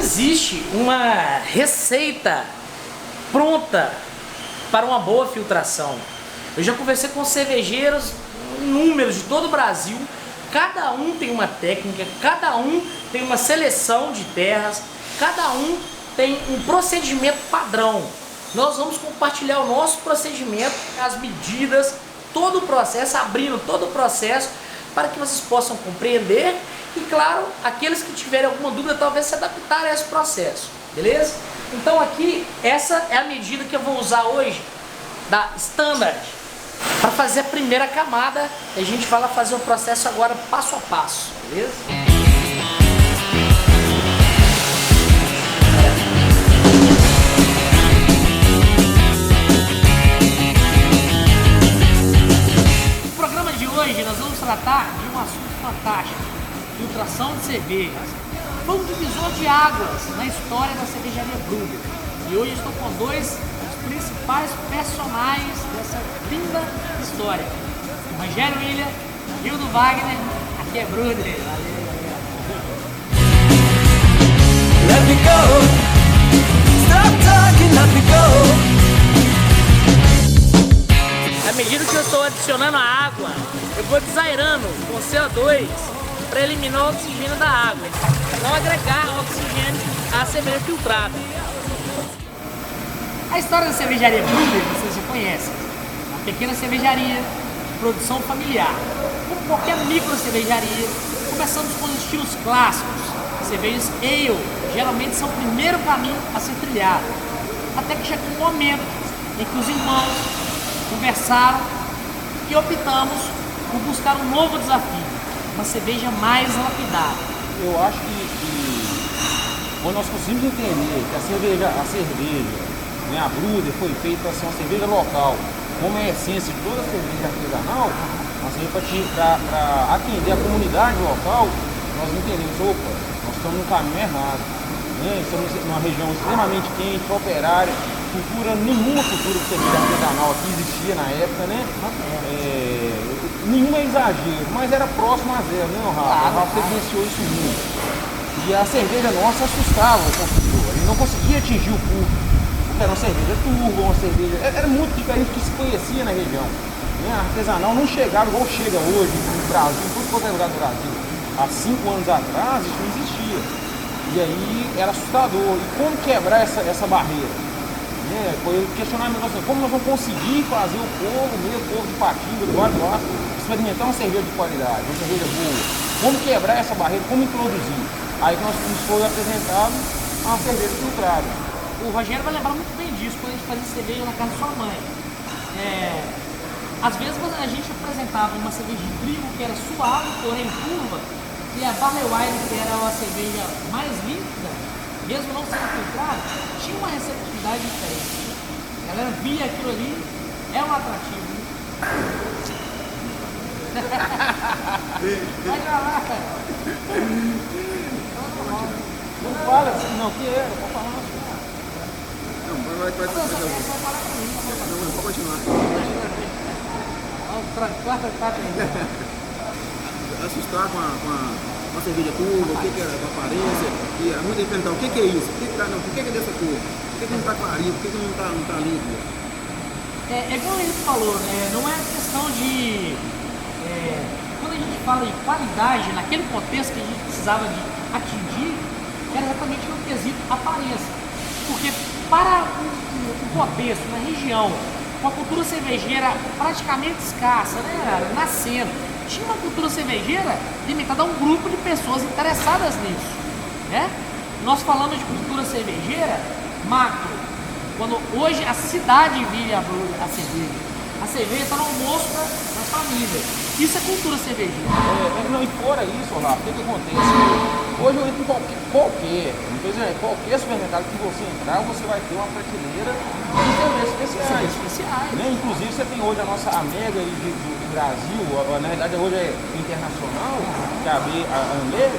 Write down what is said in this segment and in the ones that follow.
existe uma receita pronta para uma boa filtração. Eu já conversei com cervejeiros, números de todo o Brasil. Cada um tem uma técnica, cada um tem uma seleção de terras, cada um tem um procedimento padrão. Nós vamos compartilhar o nosso procedimento, as medidas, todo o processo, abrindo todo o processo para que vocês possam compreender e, claro, aqueles que tiverem alguma dúvida, talvez se adaptarem a esse processo, beleza? Então aqui, essa é a medida que eu vou usar hoje da Standard para fazer a primeira camada. A gente vai lá fazer o processo agora passo a passo, beleza? No programa de hoje nós vamos tratar de um assunto fantástico: filtração de cervejas. Foi um divisor de águas na história da cervejaria Bruder. E hoje estou com dois dos principais personagens dessa linda história: o Rogério William e o do Wagner. Aqui é Bruder. Valeu, galera. Let me go. Stop talking, let me go. À medida que eu estou adicionando a água, eu vou desaerando com CO2 para eliminar o oxigênio da água, não agregar oxigênio à cerveja filtrada. A história da cervejaria Bruder vocês já conhecem. Uma pequena cervejaria de produção familiar. Como qualquer micro cervejaria, começamos com os estilos clássicos. Cervejas ale geralmente são o primeiro caminho a ser trilhado. Até que chegou um momento em que os irmãos conversaram e optamos por buscar um novo desafio, uma cerveja mais lapidada. Eu acho que quando nós conseguimos entender que a cerveja, né, a Bruder foi feita para ser uma cerveja local, como é a essência de toda a cerveja artesanal, para atender a comunidade local, nós entendemos, opa, nós estamos no caminho errado, né? Estamos numa região extremamente quente, operária, nenhuma cultura de cerveja artesanal aqui existia na época, né? Nenhum exagero, mas era próximo a zero, né, Rafa? O Rafa vivenciou isso muito. E a cerveja nossa assustava o consumidor, ele não conseguia atingir o público, porque era uma cerveja turva, uma cerveja... Era muito diferente do que se conhecia na região. Né? A artesanal não chegava igual chega hoje no Brasil, em todo qualquer lugar do Brasil. Há 5 anos atrás isso não existia. E aí era assustador. E como quebrar essa barreira? Foi o questionamento assim, como nós vamos conseguir fazer o povo de Patinga, do Vale do Aço, experimentar uma cerveja de qualidade, uma cerveja boa? Como quebrar essa barreira? Como introduzir? Aí que nós foi apresentado uma cerveja filtrada. O Rogério vai lembrar muito bem disso quando a gente fazia cerveja na casa de sua mãe. Às vezes a gente apresentava uma cerveja de trigo que era suave, porém curva, e a Barley Wine, que era uma cerveja mais límpida, mesmo não sendo filtrada, tinha uma receptividade diferente. A galera via aquilo ali, é um atrativo. Vai gravar, cara. Não fala assim, não, que é, pode falar. Não, vai continuar. Assustar com a cerveja turva, o que é a aparência, e muita gente perguntar o que é isso, por que é dessa cor, por que não está clarinho, por que não está líquido? É igual ele falou, né? Não é questão de... quando a gente fala de qualidade, naquele contexto que a gente precisava de atingir, era exatamente no quesito aparência. Porque para um contexto, uma região, com a cultura cervejeira praticamente escassa, né? Nascendo, tinha uma cultura cervejeira limitada a um grupo de pessoas interessadas nisso, né? Nós falamos de cultura cervejeira macro, quando hoje a cidade vive a cerveja. A cerveja está no almoço das famílias. Isso é cultura cervejeira. Não, e fora isso, Rafa, o que acontece? Hoje eu entro em qualquer supermercado que você entrar, você vai ter uma prateleira de cervejas especiais. Né? Inclusive você tem hoje a Mega do Brasil, na verdade hoje é internacional, que é a Ambev,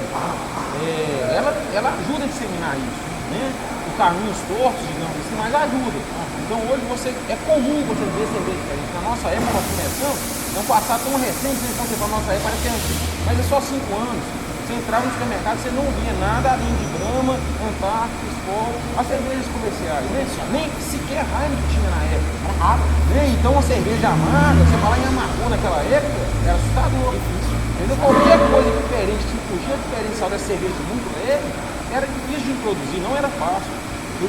ela ajuda a disseminar isso. Né? Os caminhos tortos, digamos assim, mas ajuda. Então hoje é comum você ver cerveja diferente. Na nossa época nós começamos, não passar tão recente, então você fala, nossa época parece que é antigo, mas é só 5 anos. Você entrava no supermercado, você não via nada além de Brahma, Antártica, Skol, as cervejas comerciais, né? Nem sequer Heineken tinha na época. Era raro. Né? Então a cerveja amarga, você falar em amargor naquela época, era assustador. Entendeu? Qualquer coisa diferente, que fugia diferencial dessa cerveja muito leve, era difícil de introduzir, não era fácil. E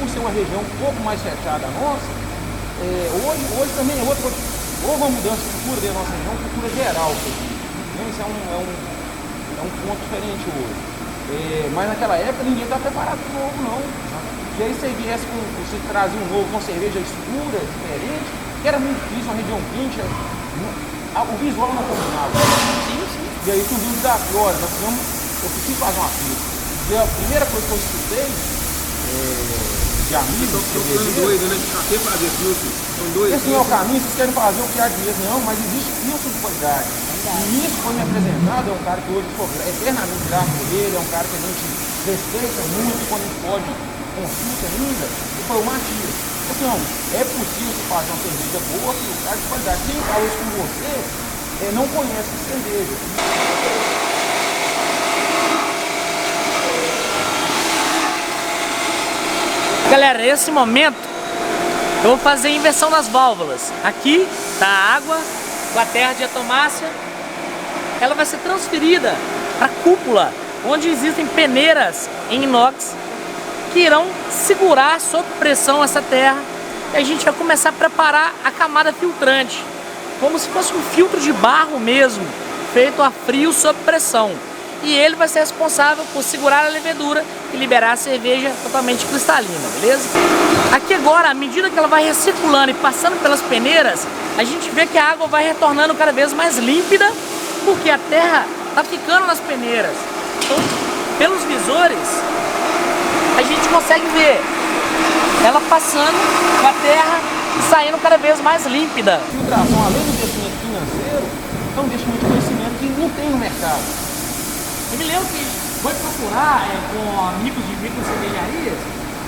por ser uma região um pouco mais fechada a nossa, hoje também houve uma mudança de cultura da nossa região, cultura geral. Isso é um ponto diferente hoje. Mas naquela época ninguém estava preparado para o novo, não. E aí você viesse você trazia um novo com cerveja escura, diferente, que era muito difícil, uma região quente, o visual não combinava. E aí surgiu o desafio, olha, eu preciso fazer uma pista. E a primeira coisa que eu estudei de amigos, Estão ficando doidos, né? Até fazer filtro. São dois. esse não é o caminho, vocês querem fazer o que há de mesmo, não, mas existe filtro de qualidade. E isso foi me apresentado, é um cara que hoje sou eternamente grato por ele, é um cara que a gente respeita muito quando a gente pode consulta ainda, e foi o Matias. Assim, não, é possível você fazer uma cerveja boa, filtrar de qualidade. Quem fala isso com você não conhece a cerveja. Galera, nesse momento eu vou fazer a inversão das válvulas. Aqui tá a água com a terra de diatomácea. Ela vai ser transferida para a cúpula, onde existem peneiras em inox que irão segurar sob pressão essa terra. E a gente vai começar a preparar a camada filtrante, como se fosse um filtro de barro mesmo, feito a frio sob pressão. E ele vai ser responsável por segurar a levedura e liberar a cerveja totalmente cristalina, beleza? Aqui agora, à medida que ela vai recirculando e passando pelas peneiras, a gente vê que a água vai retornando cada vez mais límpida, porque a terra está ficando nas peneiras. Então, pelos visores, a gente consegue ver ela passando com a terra e saindo cada vez mais límpida. Filtração, além do investimento financeiro, é um investimento de conhecimento que não tem no mercado. Eu me lembro que foi procurar com amigos de micro cervejarias,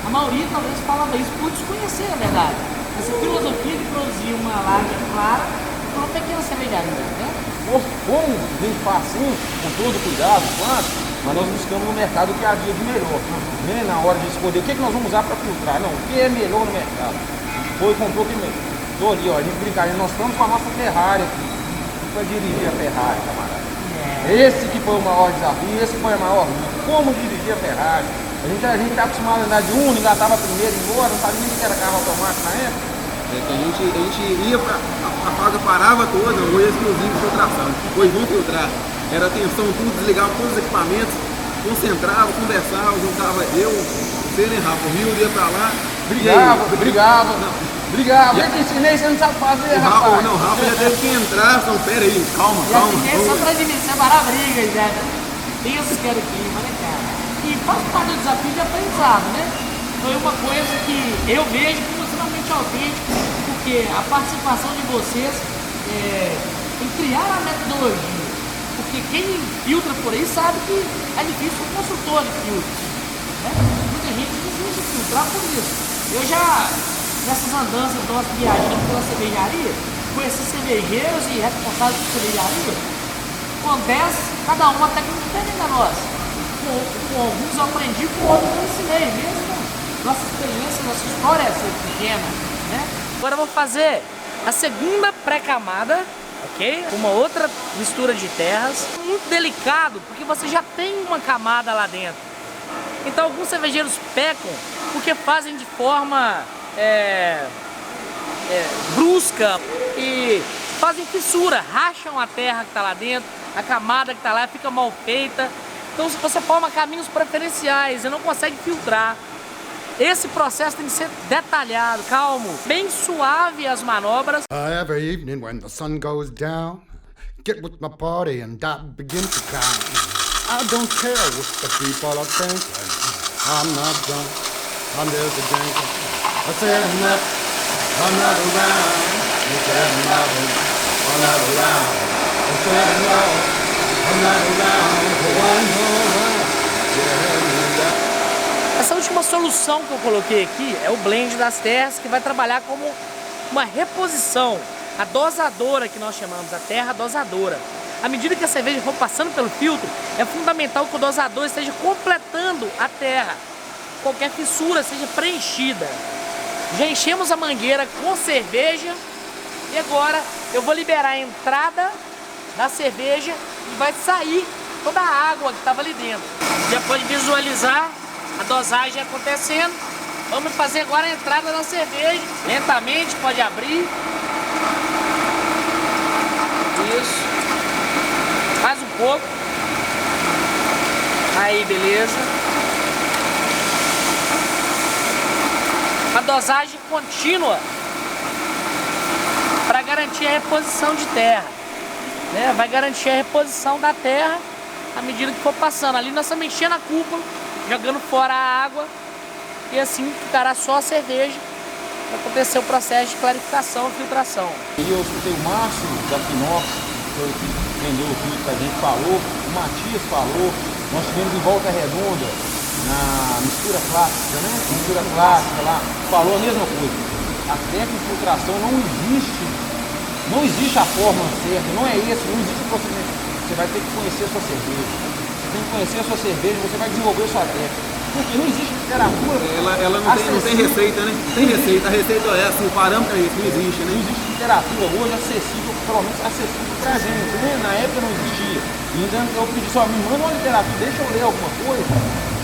a maioria talvez falava isso por desconhecer, na verdade. Essa filosofia de produzir uma lager clara para uma pequena cervejaria, né? Como a gente faz assim, com todo cuidado, claro, mas nós buscamos no mercado o que havia de melhor. Né? Na hora de escolher o que nós vamos usar para filtrar, não, o que é melhor no mercado. Foi, comprou o que melhor. Estou ali, ó, a gente brincadeira, nós estamos com a nossa Ferrari aqui. Para dirigir a Ferrari, camarada. Esse que foi o maior desafio, esse foi o maior luta. Como dirigir a Ferrari? A gente tá acostumado a andar de Uno, engatava primeiro embora, não sabia nem que era carro automático na época. A gente ia pra. A fábrica parava toda, hoje é exclusivo de filtração. Hoje vão filtrar. Era atenção, tudo, desligava todos os equipamentos, concentrava, conversava, juntava eu, você, né, Rafa? O Rio ia pra lá. Brigava. Eu te ensinei, você não sabe fazer, rapaz. Não, o Rafa já teve que entrar, então pera aí, calma. Só pra separar a briga, já. Tem esses que eram aqui, mas é cara. E faz parte do desafio de aprendizado, né? Foi uma coisa que eu vejo como extremamente autêntica, porque a participação de vocês em criar a metodologia. Porque quem filtra por aí sabe que é difícil um consultor de filtros, né? Muita gente precisa filtrar por isso. Eu já, nessas andanças nossas viajando pela cervejaria, conheci cervejeiros e responsáveis por cervejaria com 10, cada um até que diferente da nossa. Com alguns eu aprendi, com outros eu ensinei mesmo. Nossa experiência, nossa história é ser pequena, né? Agora eu vou fazer a segunda pré-camada, ok? Uma outra mistura de terras. Muito delicado, porque você já tem uma camada lá dentro. Então alguns cervejeiros pecam porque fazem de forma brusca e fazem fissura, racham a terra que está lá dentro, a camada que está lá fica mal feita. Então você forma caminhos preferenciais e não consegue filtrar. Esse processo tem que ser detalhado, calmo, bem suave as manobras. Every evening when the sun goes down, get with my party and I begin to count. I don't care what the people are thinking. I'm not drunk, I'm just a drinker. I said enough, I'm not around. You said nothing, I'm not around. I said no, I'm not around for one more round. Essa última solução que eu coloquei aqui é o blend das terras, que vai trabalhar como uma reposição, a dosadora que nós chamamos, a terra dosadora. à medida que a cerveja for passando pelo filtro, é fundamental que o dosador esteja completando a terra, qualquer fissura seja preenchida. Já enchemos a mangueira com cerveja e agora eu vou liberar a entrada da cerveja e vai sair toda a água que estava ali dentro. Já pode visualizar a dosagem acontecendo. Vamos fazer agora a entrada da cerveja. Lentamente, pode abrir. Isso. Mais um pouco. Aí, beleza. A dosagem contínua para garantir a reposição de terra, né? Vai garantir a reposição da terra à medida que for passando. Ali nós estamos enchendo a cúpula, jogando fora a água e assim ficará só a cerveja para acontecer o processo de clarificação e filtração. E eu escutei o Márcio da Finox, que vendeu o filtro que a gente falou, o Matias falou, nós tivemos em Volta Redonda, na mistura clássica, né? Mistura clássica lá, falou a mesma coisa. A técnica de filtração não existe a fórmula certa, não é esse, não existe o procedimento. Você vai ter que conhecer a sua cerveja. Você tem que conhecer a sua cerveja, você vai desenvolver a sua técnica. Porque não existe literatura. Ela não tem receita, né? Tem receita, a receita é assim, o parâmetro é esse, não existe, né? Não existe literatura hoje acessível, pelo menos acessível pra gente, né? Na época não existia. E então eu pedi só, me manda uma literatura, deixa eu ler alguma coisa.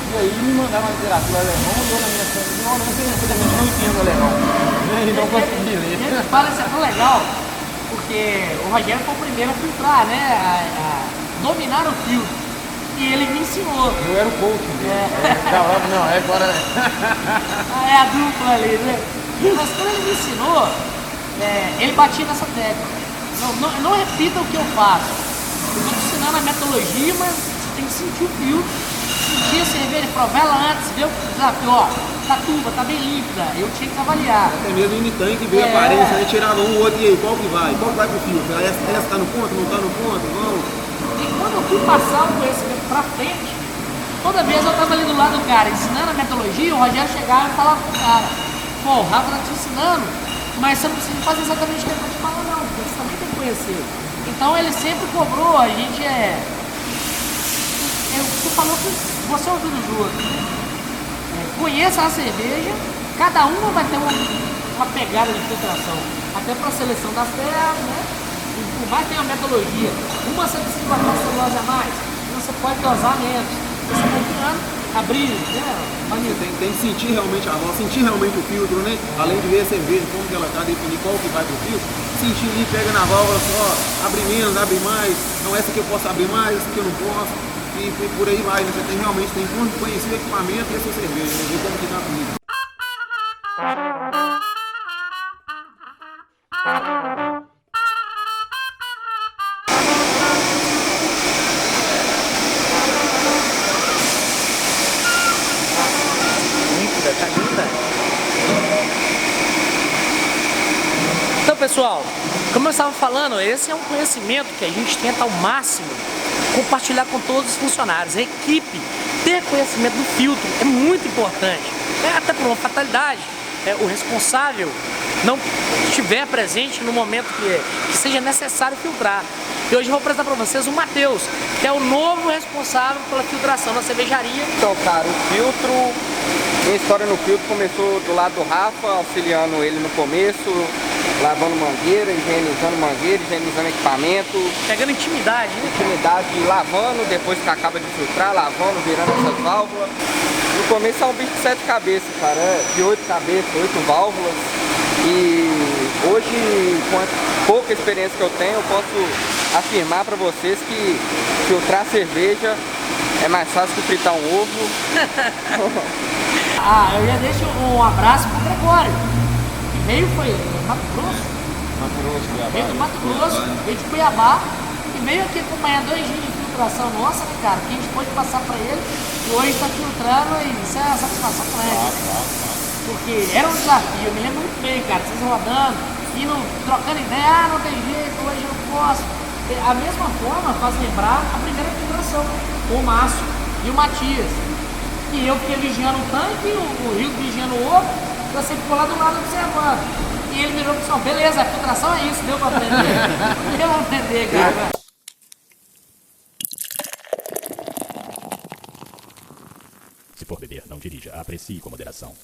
E aí me mandaram uma literatura alemã e eu na minha frente, infelizmente não entendo alemão. E não consegui ler. Ele fala isso é tão legal, porque o Rogério foi o primeiro a filtrar, né? A dominar o filtro. E ele me ensinou. Eu era o coach dele. Não, é agora. É a dupla ali, né? Mas quando ele me ensinou, ele batia nessa técnica. Não repita o que eu faço. Eu estou te ensinando a metodologia, mas você tem que sentir o filtro, sentir a cerveja, provar ela antes, ver o desafio, ó, tá tuba, tá bem límpida, eu tinha que avaliar. Até mesmo em tanque, ver a aparência, né? Tirava um, outro, e aí, qual que vai? Qual que vai pro filtro? Essa tá no ponto, não tá no ponto, vamos. E quando eu fui passar o conhecimento pra frente, toda vez eu tava ali do lado do cara, ensinando a metodologia, o Rogério chegava e falava pro cara, pô, o Rafa tá te ensinando, mas você não precisa fazer exatamente o que ele tá te falando não, porque você também tem que conhecer. Então ele sempre cobrou, a gente você falou que você ouviu dos outros, né? Conheça a cerveja, cada uma vai ter uma pegada de filtração, até para a seleção das terras, né? Vai ter uma metodologia. Uma você precisa botar celulose a mais, você pode dosar menos. Você vai virando, abrir, né? Tem que sentir realmente a voz, sentir realmente o filtro, né? Além de ver a cerveja, como que ela tá, definir qual que vai pro filtro, sentir ali, pega na válvula só, abre menos, abre mais, não, essa aqui eu posso abrir mais, essa aqui eu não posso, e por aí vai, né? Você realmente tem que conhecer o equipamento e a sua cerveja, né? Ver como que tá tudo. Então, pessoal, como eu estava falando, esse é um conhecimento que a gente tenta ao máximo compartilhar com todos os funcionários. A equipe ter conhecimento do filtro é muito importante. Até por uma fatalidade, o responsável não estiver presente no momento que seja necessário filtrar. E hoje eu vou apresentar para vocês o Matheus, que é o novo responsável pela filtração na cervejaria. Então, cara, o filtro, minha história no filtro começou do lado do Rafa, auxiliando ele no começo, lavando mangueira, higienizando equipamento. Pegando intimidade, né? Intimidade, lavando, depois que acaba de filtrar, lavando, virando essas válvulas. No começo é um bicho de 7 cabeças, cara, de 8 cabeças, 8 válvulas. E hoje, com a pouca experiência que eu tenho, eu posso afirmar para vocês que filtrar cerveja é mais fácil que fritar um ovo. Eu já deixo um abraço pro Gregório. Veio foi Mato Grosso? Veio do Mato Grosso, veio de Cuiabá e veio aqui acompanhar 2 dias de filtração nossa, né, cara? Que a gente pôde passar pra ele e hoje está filtrando e isso é a satisfação pra ele. Porque era um desafio, eu me lembro muito bem, cara, vocês rodando, indo, trocando ideia, não tem jeito, hoje eu posso. A mesma forma faz lembrar a primeira filtração, o Márcio e o Matias. E eu fiquei vigiando um tanque, o Rio vigiando o outro, você ficou lá do lado observando. E ele virou e falou, beleza, a filtração é isso, deu pra aprender? Deu pra aprender, cara. Se for beber, não dirija. Aprecie com moderação.